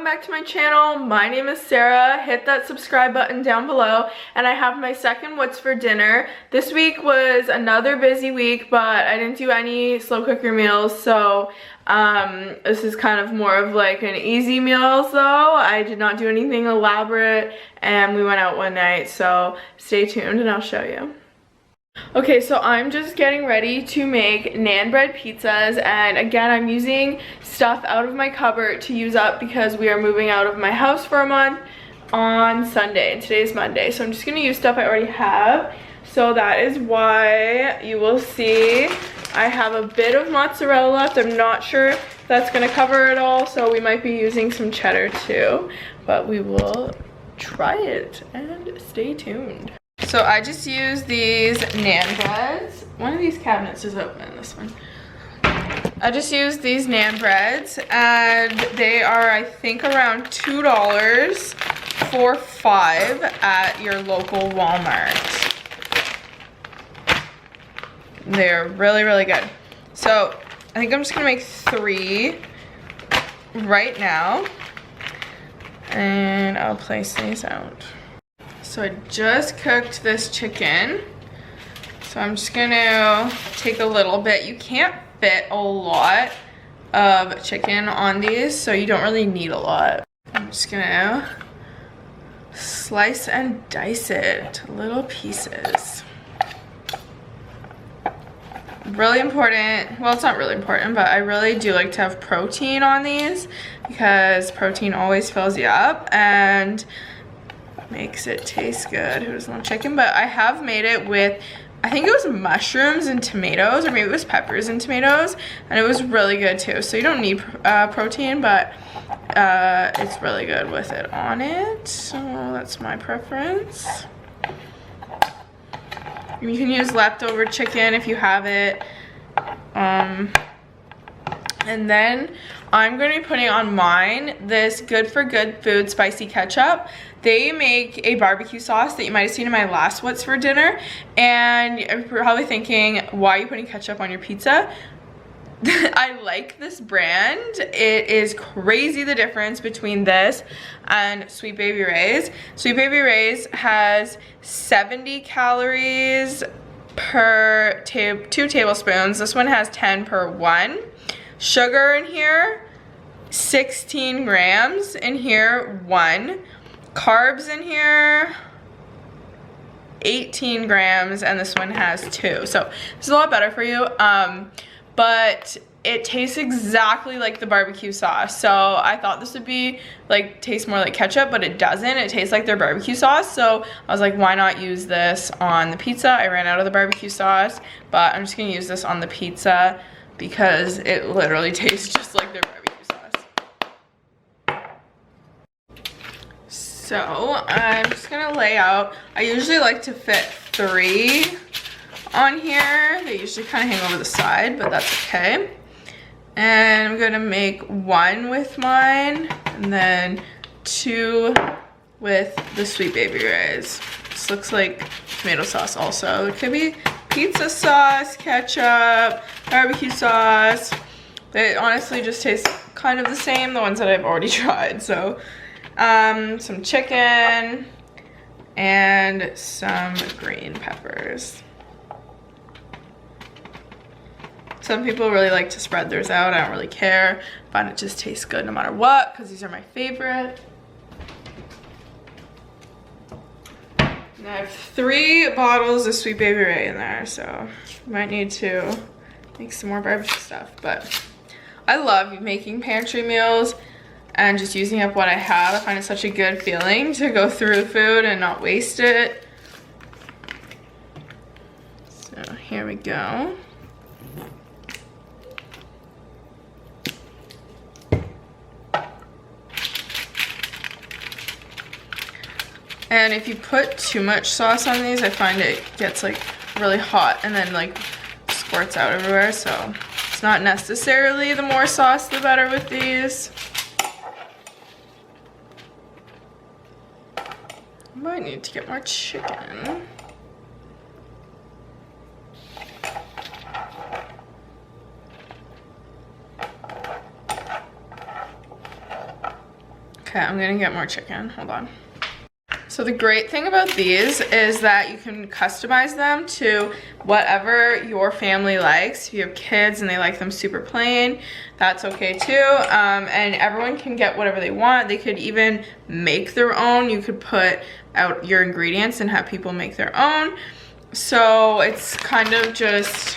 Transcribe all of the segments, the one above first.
welcome back to my channel. My name is Sarah. Hit that subscribe button down below, and I have my second what's for dinner. This week was another busy week, but I didn't do any slow cooker meals, so this is kind of more of like an easy meals though. I did not do anything elaborate, and we went out one night, so stay tuned and I'll show you. Okay, so I'm just getting ready to make naan bread pizzas, and again I'm using stuff out of my cupboard to use up because we are moving out of my house for a month on Sunday, and today's Monday, so I'm just going to use stuff I already have. So that is why you will see I have a bit of mozzarella left. I'm not sure if that's going to cover it all, so we might be using some cheddar too, but we will try it and stay tuned. So I just used these naan breads. One of these cabinets is open, this one. I just used these naan breads, and they are, I think, around $2 for 5 at your local Walmart. They're really, really good. So I think I'm just gonna make 3 right now, and I'll place these out. So I just cooked this chicken, so I'm just gonna take a little bit. You can't fit a lot of chicken on these, so you don't really need a lot. I'm just gonna slice and dice it to little pieces. Really important, well, it's not really important, but I really do like to have protein on these because protein always fills you up and makes it taste good. Who doesn't want chicken? But I have made it with, I think it was mushrooms and tomatoes, or maybe it was peppers and tomatoes, and it was really good too. So you don't need protein, but it's really good with it on it. So that's my preference. You can use leftover chicken if you have it. And then I'm going to be putting on mine this Good for Good Food spicy ketchup. They make a barbecue sauce that you might have seen in my last What's for Dinner. And you're probably thinking, why are you putting ketchup on your pizza? I like this brand. It is crazy the difference between this and Sweet Baby Ray's. Sweet Baby Ray's has 70 calories per 2 tablespoons. This one has 10 per 1. Sugar in here, 16 grams. In here, 1. Carbs in here, 18 grams, and this one has 2. So it's a lot better for you. But it tastes exactly like the barbecue sauce. So I thought this would be like, taste more like ketchup, but it doesn't. It tastes like their barbecue sauce. So I was like, why not use this on the pizza? I ran out of the barbecue sauce, but I'm just gonna use this on the pizza because it literally tastes just like their barbecue sauce. So I'm just gonna lay out, I usually like to fit 3 on here. They usually kind of hang over the side, but that's okay. And I'm gonna make 1 with mine, and then 2 with the Sweet Baby Ray's. This looks like tomato sauce also. It could be pizza sauce, ketchup, barbecue sauce. They honestly just taste kind of the same, the ones that I've already tried. So some chicken and some green peppers. Some people really like to spread theirs out. I don't really care. I find it just tastes good no matter what, because these are my favorite. And I have 3 bottles of Sweet Baby Ray in there, so might need to make some more barbecue stuff. But I love making pantry meals and just using up what I have. I find it such a good feeling to go through food and not waste it. So here we go. And if you put too much sauce on these, I find it gets like really hot and then like squirts out everywhere. So it's not necessarily the more sauce the better with these. I might need to get more chicken. Okay, I'm gonna get more chicken, hold on. So the great thing about these is that you can customize them to whatever your family likes. If you have kids and they like them super plain, that's okay too. And everyone can get whatever they want. They could even make their own. You could put out your ingredients and have people make their own. So it's kind of just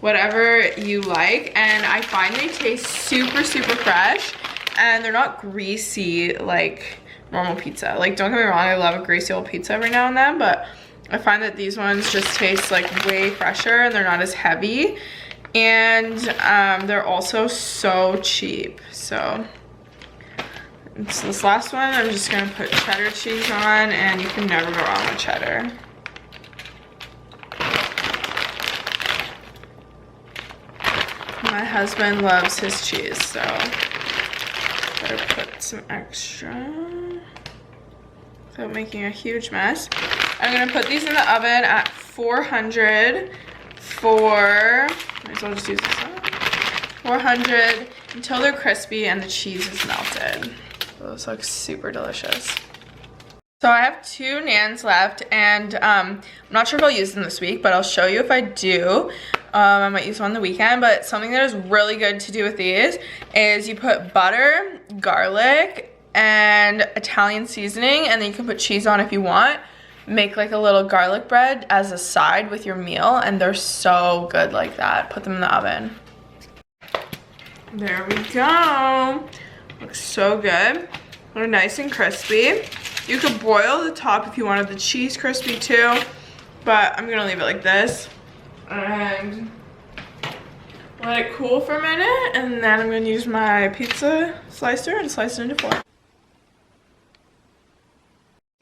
whatever you like. And I find they taste super, super fresh, and they're not greasy like normal pizza. Like, don't get me wrong, I love a greasy old pizza every now and then, but I find that these ones just taste like way fresher and they're not as heavy. And they're also so cheap. So this last one, I'm just gonna put cheddar cheese on, and you can never go wrong with cheddar. My husband loves his cheese, so better put some extra without making a huge mess. I'm gonna put these in the oven at 400 for, might as well just use this one, 400 until they're crispy and the cheese is melted. Those look super delicious. So I have 2 naans left, and I'm not sure if I'll use them this week, but I'll show you if I do. I might use one on the weekend, but something that is really good to do with these is you put butter, garlic, and Italian seasoning, and then you can put cheese on if you want. Make like a little garlic bread as a side with your meal, and they're so good like that. Put them in the oven. There we go. Looks so good. They're nice and crispy. You could broil the top if you wanted the cheese crispy too, but I'm gonna leave it like this and let it cool for a minute, and then I'm gonna use my pizza slicer and slice it into 4.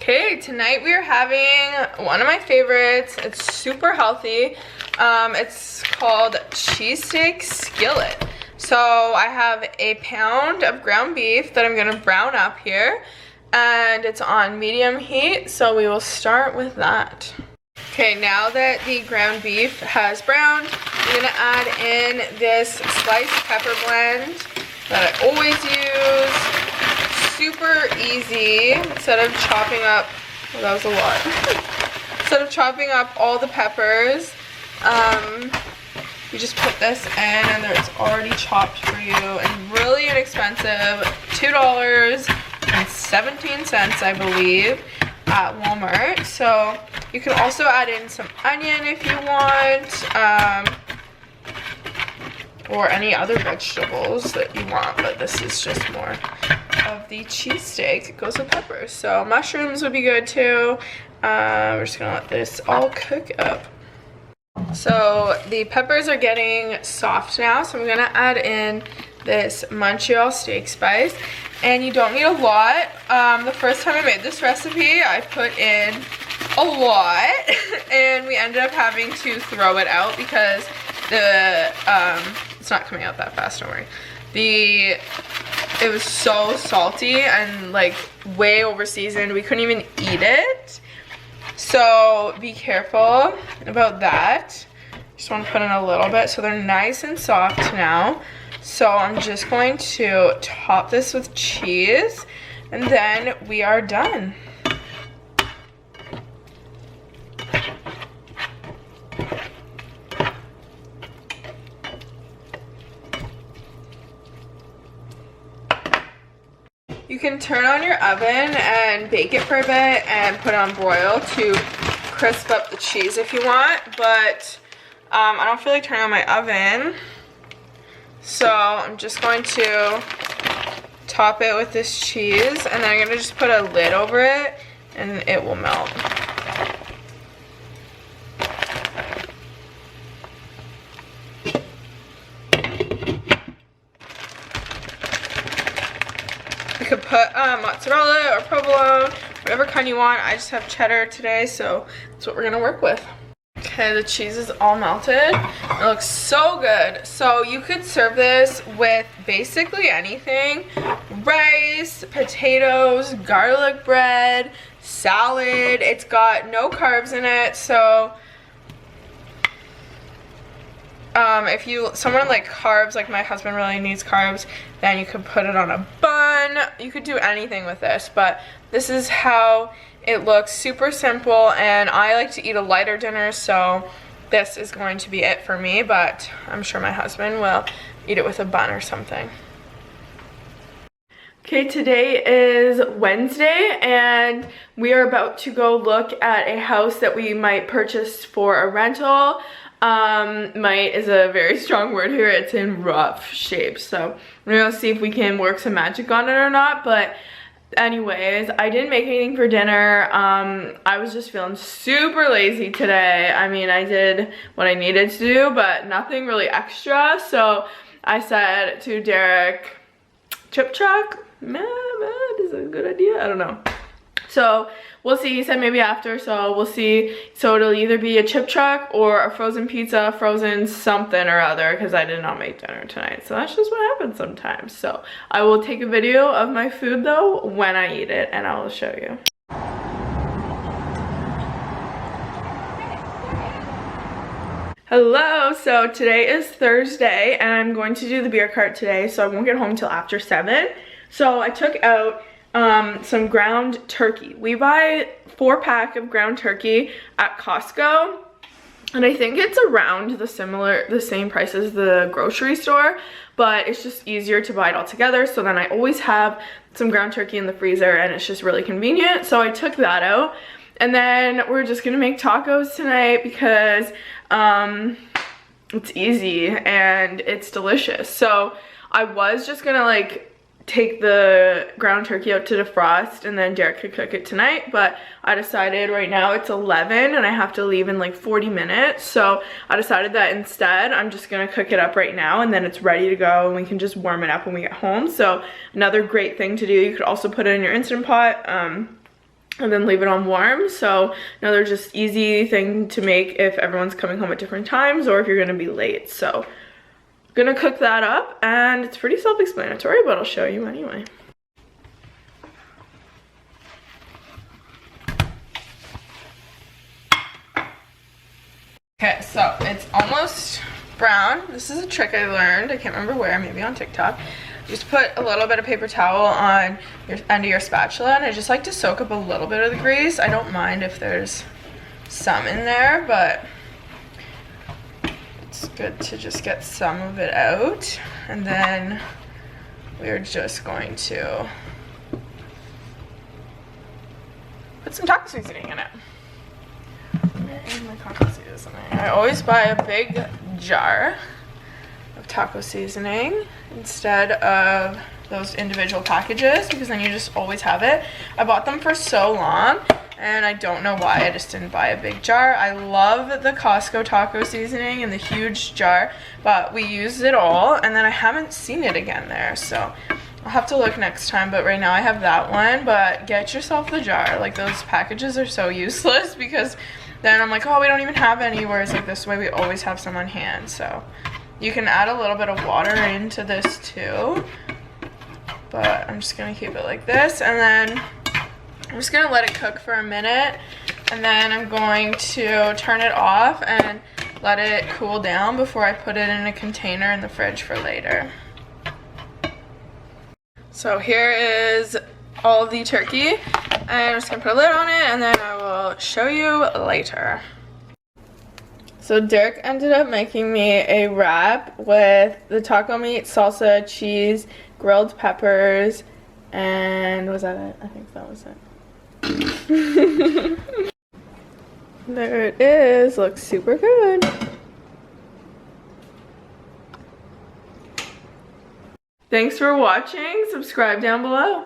Okay, tonight we are having one of my favorites. It's super healthy. It's called cheesesteak skillet. So I have a pound of ground beef that I'm gonna brown up here, and it's on medium heat, so we will start with that. Okay, now that the ground beef has browned, I'm gonna add in this sliced pepper blend that I always use. Super easy. Instead of chopping up, well, that was a lot. Instead of chopping up all the peppers, you just put this in and it's already chopped for you, and really inexpensive, $2.17, I believe, at Walmart. So you can also add in some onion if you want, or any other vegetables that you want, but this is just more of the cheesesteak. It goes with peppers. So mushrooms would be good too. We're just gonna let this all cook up. So the peppers are getting soft now, so I'm gonna add in this Montreal steak spice, and you don't need a lot. The first time I made this recipe, I put in a lot, and we ended up having to throw it out because the it's not coming out that fast, don't worry. It was so salty and like way over seasoned. We couldn't even eat it. So be careful about that. Just want to put in a little bit so they're nice and soft now. So I'm just going to top this with cheese, and then we are done. You can turn on your oven and bake it for a bit and put it on broil to crisp up the cheese if you want, but I don't feel like turning on my oven, so I'm just going to top it with this cheese, and then I'm going to just put a lid over it and it will melt. You could put mozzarella or provolone, whatever kind you want. I just have cheddar today, so that's what we're gonna work with. Okay, the cheese is all melted. It looks so good. So you could serve this with basically anything. Rice, potatoes, garlic bread, salad. It's got no carbs in it, so if someone like carbs, like my husband really needs carbs, then you could put it on a bun. You could do anything with this, but this is how it looks. Super simple, and I like to eat a lighter dinner, so this is going to be it for me, but I'm sure my husband will eat it with a bun or something. Okay, today is Wednesday, and we are about to go look at a house that we might purchase for a rental. Might is a very strong word here. It's in rough shape, so we're gonna see if we can work some magic on it or not. But anyways, I didn't make anything for dinner. I was just feeling super lazy today. I mean, I did what I needed to do, but nothing really extra. So I said to Derek, chip truck? Is that a good idea? I don't know. So we'll see. He said maybe after, so we'll see. So it'll either be a chip truck or a frozen pizza, frozen something or other, because I did not make dinner tonight. So that's just what happens sometimes. So I will take a video of my food though when I eat it, and I will show you. Hello, so today is Thursday, and I'm going to do the beer cart today, so I won't get home till after 7. So I took out some ground turkey. We buy 4-pack of ground turkey at Costco, and I think it's around the same price as the grocery store, but it's just easier to buy it all together. So then I always have some ground turkey in the freezer, and it's just really convenient. So I took that out, and then we're just gonna make tacos tonight because it's easy and it's delicious. So I was just gonna like take the ground turkey out to defrost, and then Derek could cook it tonight, but I decided right now it's 11 and I have to leave in like 40 minutes, so I decided that instead I'm just gonna cook it up right now, and then it's ready to go and we can just warm it up when we get home. So another great thing to do, you could also put it in your Instant Pot and then leave it on warm. So another just easy thing to make if everyone's coming home at different times or if you're gonna be late. So gonna cook that up, and it's pretty self-explanatory, but I'll show you anyway. Okay, so it's almost brown. This is a trick I learned. I can't remember where, maybe on TikTok. Just put a little bit of paper towel on your end of your spatula, and I just like to soak up a little bit of the grease. I don't mind if there's some in there, but it's good to just get some of it out. And then we're just going to put some taco seasoning in it. Where is my taco seasoning? I always buy a big jar of taco seasoning instead of those individual packages, because then you just always have it. I bought them for so long, and I don't know why I just didn't buy a big jar. I love the Costco taco seasoning in the huge jar, but we used it all, and then I haven't seen it again there, so I'll have to look next time. But right now I have that one. But get yourself the jar. Like, those packages are so useless, because then I'm like, oh, we don't even have any, whereas like this way we always have some on hand. So you can add a little bit of water into this too, but I'm just gonna keep it like this, and then I'm just gonna let it cook for a minute, and then I'm going to turn it off and let it cool down before I put it in a container in the fridge for later. So here is all of the turkey, and I'm just gonna put a lid on it, and then I will show you later. So Derek ended up making me a wrap with the taco meat, salsa, cheese, grilled peppers, and was that it? I think that was it. There it is. Looks super good. Thanks for watching. Subscribe down below.